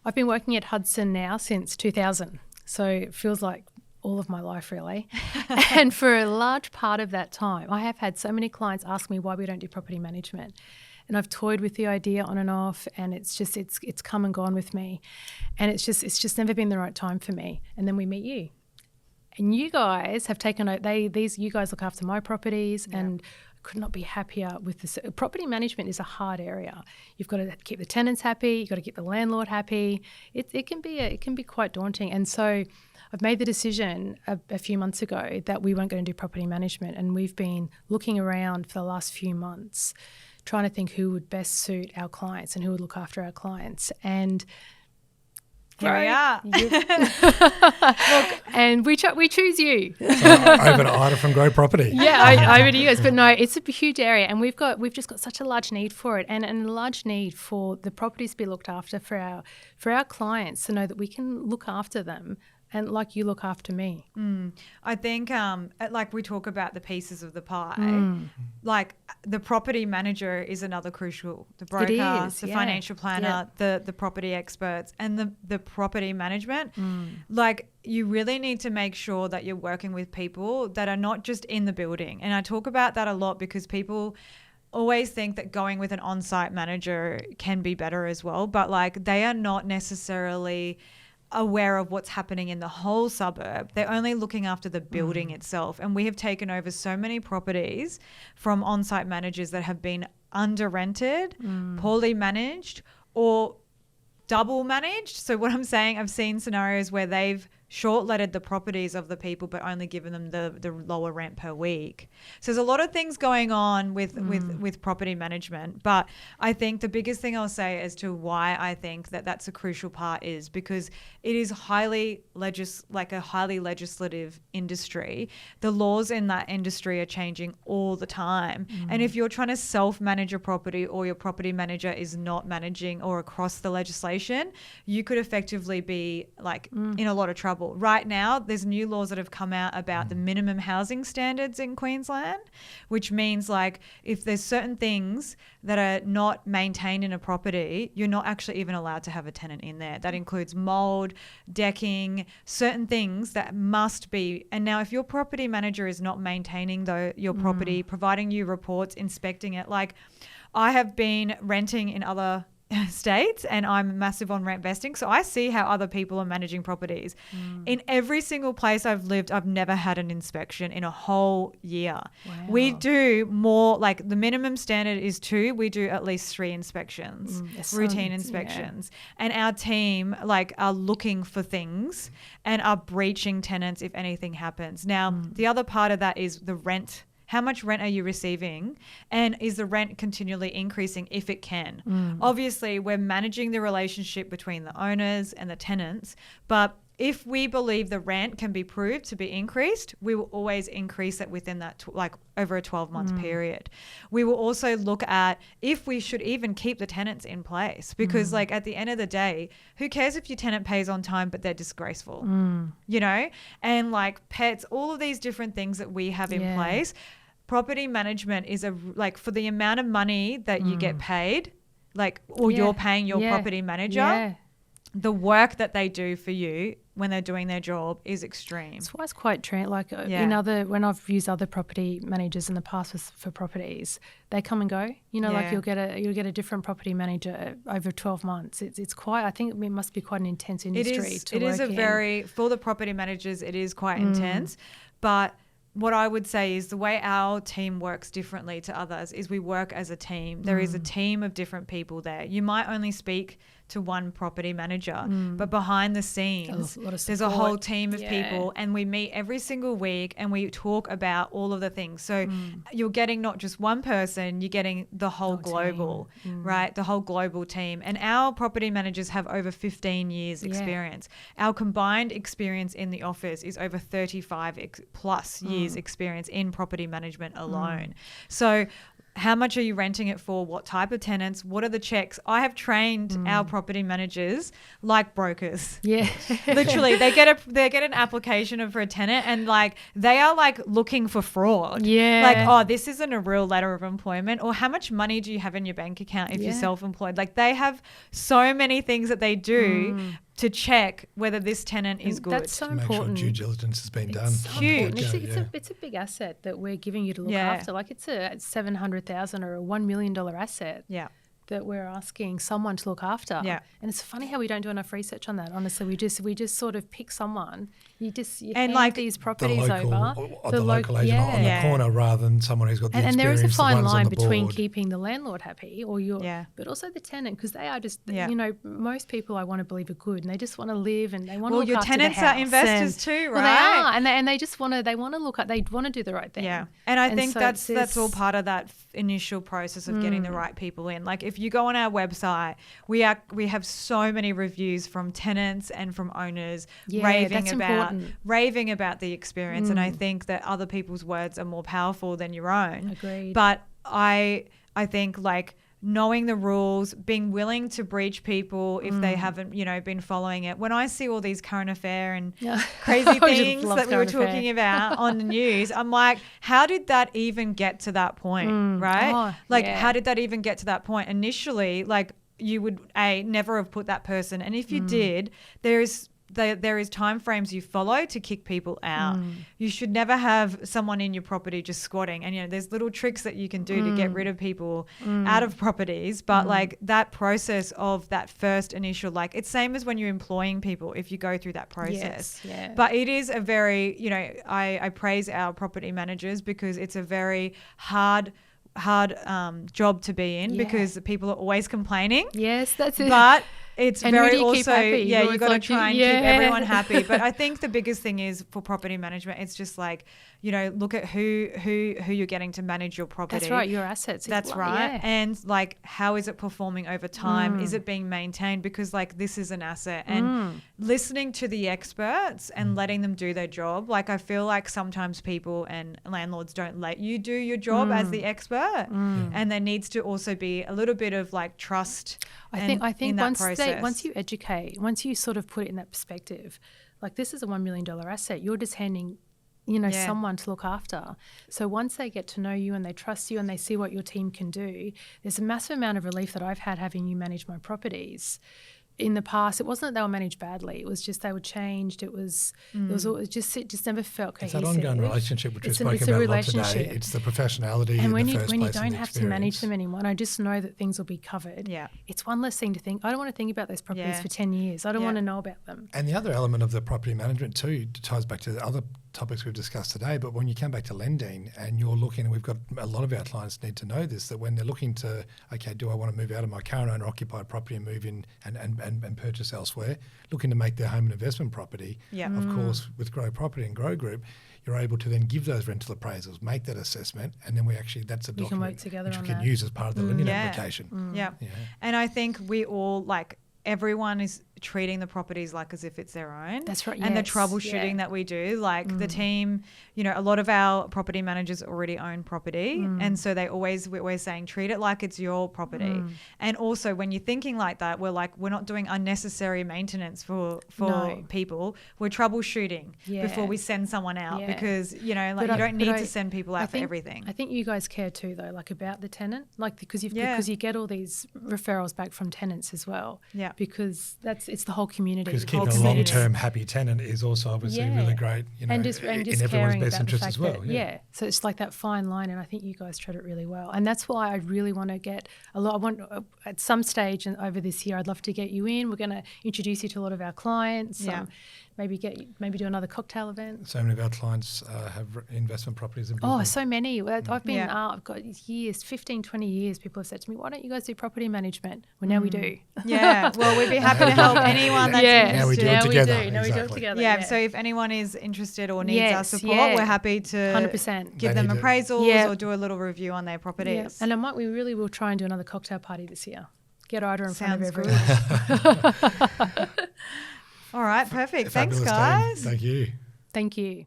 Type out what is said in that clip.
I've been working at Hudson now since 2000, so it feels like all of my life really. And for a large part of that time, I have had so many clients ask me why we don't do property management. And I've toyed with the idea on and off, and it's come and gone with me. And it's just never been the right time for me. And then we meet you. And you guys have taken over, you guys look after my properties, and could not be happier with this. Property management is a hard area. You've got to keep the tenants happy. You've got to keep the landlord happy. It can be quite daunting. And so I've made the decision a few months ago that we weren't going to do property management, and we've been looking around for the last few months trying to think who would best suit our clients and who would look after our clients. And here we are. Look, and we choose you. Over to Ida from Grow Property. Yeah, over to you guys. But no, it's a huge area, and we've just got such a large need for it, and a large need for the properties to be looked after for our clients to know that we can look after them. And like you look after me. I think like we talk about the pieces of the pie, like the property manager is another crucial, the broker, the financial planner, the property experts, and the property management. Like you really need to make sure that you're working with people that are not just in the building. And I talk about that a lot because people always think that going with an on-site manager can be better as well, but like they are not necessarily aware of what's happening in the whole suburb. They're only looking after the building itself. And we have taken over so many properties from on-site managers that have been under-rented, poorly managed, or double managed. So what I'm saying, I've seen scenarios where they've short-letted the properties of the people but only given them the lower rent per week. So there's a lot of things going on with property management, but I think the biggest thing I'll say as to why I think that that's a crucial part is because it is a highly legislative industry. The laws in that industry are changing all the time. And if you're trying to self-manage a property or your property manager is not managing or across the legislation, you could effectively be like in a lot of trouble. Right now, there's new laws that have come out about the minimum housing standards in Queensland, which means like if there's certain things that are not maintained in a property, you're not actually even allowed to have a tenant in there. That includes mold, decking, certain things that must be. And now if your property manager is not maintaining your property, providing you reports, inspecting it, like I have been renting in other states and I'm massive on rent vesting, so I see how other people are managing properties. In every single place I've lived, I've never had an inspection in a whole year. We do more, like the minimum standard is 2, we do at least 3 inspections, routine inspections. And our team like are looking for things and are breaching tenants if anything happens. Now the other part of that is the rent. How much rent are you receiving? And is the rent continually increasing if it can? Obviously, we're managing the relationship between the owners and the tenants, but if we believe the rent can be proved to be increased, we will always increase it within that, like over a 12-month period. We will also look at if we should even keep the tenants in place because like at the end of the day, who cares if your tenant pays on time but they're disgraceful, you know? And like pets, all of these different things that we have in place. Property management is for the amount of money that you get paid, like, or you're paying your property manager, the work that they do for you when they're doing their job is extreme. That's why it's quite trend. Like when I've used other property managers in the past for properties, they come and go. You know, like you'll get a different property manager over 12 months. It's quite. I think it must be quite an intense industry. For the property managers, it is quite intense, but what I would say is the way our team works differently to others is we work as a team. There is a team of different people there. You might only speak to one property manager, but behind the scenes, there's a whole team of people and we meet every single week and we talk about all of the things. So you're getting not just one person, you're getting the whole global, right? The whole global team. And our property managers have over 15 years experience. Our combined experience in the office is over 35 plus years experience in property management alone. So how much are you renting it for? What type of tenants? What are the checks? I have trained our property managers like brokers. Yeah. Literally, they get an application for a tenant, and like they are like looking for fraud. Yeah. Like, oh, this isn't a real letter of employment, or how much money do you have in your bank account if you're self-employed? Like, they have so many things that they do to check whether this tenant is good. That's so Make sure important. due diligence has been done. It's so Huge. important. It's a big asset that we're giving you to look after. Like, it's a $700,000 or a $1 million asset. Yeah. That we're asking someone to look after. Yeah. And it's funny how we don't do enough research on that. Honestly, we just sort of pick someone. You and hand like these The properties local, over. or the local agent on the corner rather than someone who's got the And experience. there is a fine the ones line on the between board. keeping the landlord happy but also the tenant, because they are just, most people I want to believe are good and they just want to live and they want to look your after tenants the house. are investors too, right? Well, they are, and they just want to. They want to look at. They want to do the right thing. Yeah, and I think so that's all part of that initial process of getting the right people in. Like, if you go on our website, we have so many reviews from tenants and from owners raving about the experience, and I think that other people's words are more powerful than your own. Agreed. But I think, like, knowing the rules, being willing to breach people if they haven't, been following it. When I see all these current affair and crazy things that we were talking about on the news, I'm like, how did that even get to that point, right? How did that even get to that point? Initially, like, you would never have put that person, and if you did, there is time frames you follow to kick people out. You should never have someone in your property just squatting, and there's little tricks that you can do to get rid of people out of properties, but like that process of that first initial, like, it's same as when you're employing people, if you go through that process. But it is a very, I praise our property managers because it's a very hard job to be in because people are always complaining. Yes, that's it. But it's and very you keep also, happy? you got to try and keep everyone happy. But I think the biggest thing is for property management, it's just like, look at who you're getting to manage your property. That's right, your assets. That's right. Yeah. And like, how is it performing over time? Is it being maintained? Because like, this is an asset. And listening to the experts and letting them do their job. Like, I feel like sometimes people and landlords don't let you do your job as the expert. And there needs to also be a little bit of like trust. I think once you educate, once you sort of put it in that perspective, like, this is a $1 million asset, you're just handing someone to look after. So once they get to know you and they trust you and they see what your team can do, there's a massive amount of relief that I've had having you manage my properties. In the past, it wasn't that they were managed badly. It was just they were changed. It just never felt cohesive. It's that ongoing relationship which we've spoken about a lot today. It's the professionality and when in the first place. And when you don't have to manage them anymore, and I just know that things will be covered. Yeah, it's one less thing to think. I don't want to think about those properties for 10 years. I don't want to know about them. And the other element of the property management too ties back to the other topics we've discussed today, but when you come back to lending and you're looking, and we've got a lot of our clients need to know this, that when they're looking to, okay, do I want to move out of my current owner occupied property and move in and purchase elsewhere, looking to make their home an investment property, of course, with Grow Property and Grow Group, you're able to then give those rental appraisals, make that assessment, and then that's a document can work together which on we can that. use as part of the lending application. And I think we all, like, everyone is treating the properties like as if it's their own. That's right. And the troubleshooting that we do, like the team, a lot of our property managers already own property. And so we're always saying, treat it like it's your property. And also when you're thinking like that, we're not doing unnecessary maintenance for people. We're troubleshooting before we send someone out because, you don't need to send people out for everything. I think you guys care too though, like about the tenant, like because you get all these referrals back from tenants as well. Yeah. Because it's the whole community. Because keeping a long-term happy tenant is also obviously really great, and just in caring everyone's best about interest the fact as well. That, so it's like that fine line, and I think you guys tread it really well. And that's why I really want to get a lot. I want at some stage and over this year, I'd love to get you in. We're going to introduce you to a lot of our clients. Maybe do another cocktail event. So many of our clients have investment properties in Brisbane. Oh, so many. I've been, I've got years, 15, 20 years, people have said to me, why don't you guys do property management? Well, now we do. Yeah, well, we'd be happy to help anyone that's interested. Now we do it together. Now we do it together. Yeah, so if anyone is interested or needs our support, we're happy to 100%. give them appraisals or do a little review on their properties. And we really will try and do another cocktail party this year. Get Ida in front of everyone. All right, perfect. Fabulous Thanks, guys. Team. Thank you. Thank you.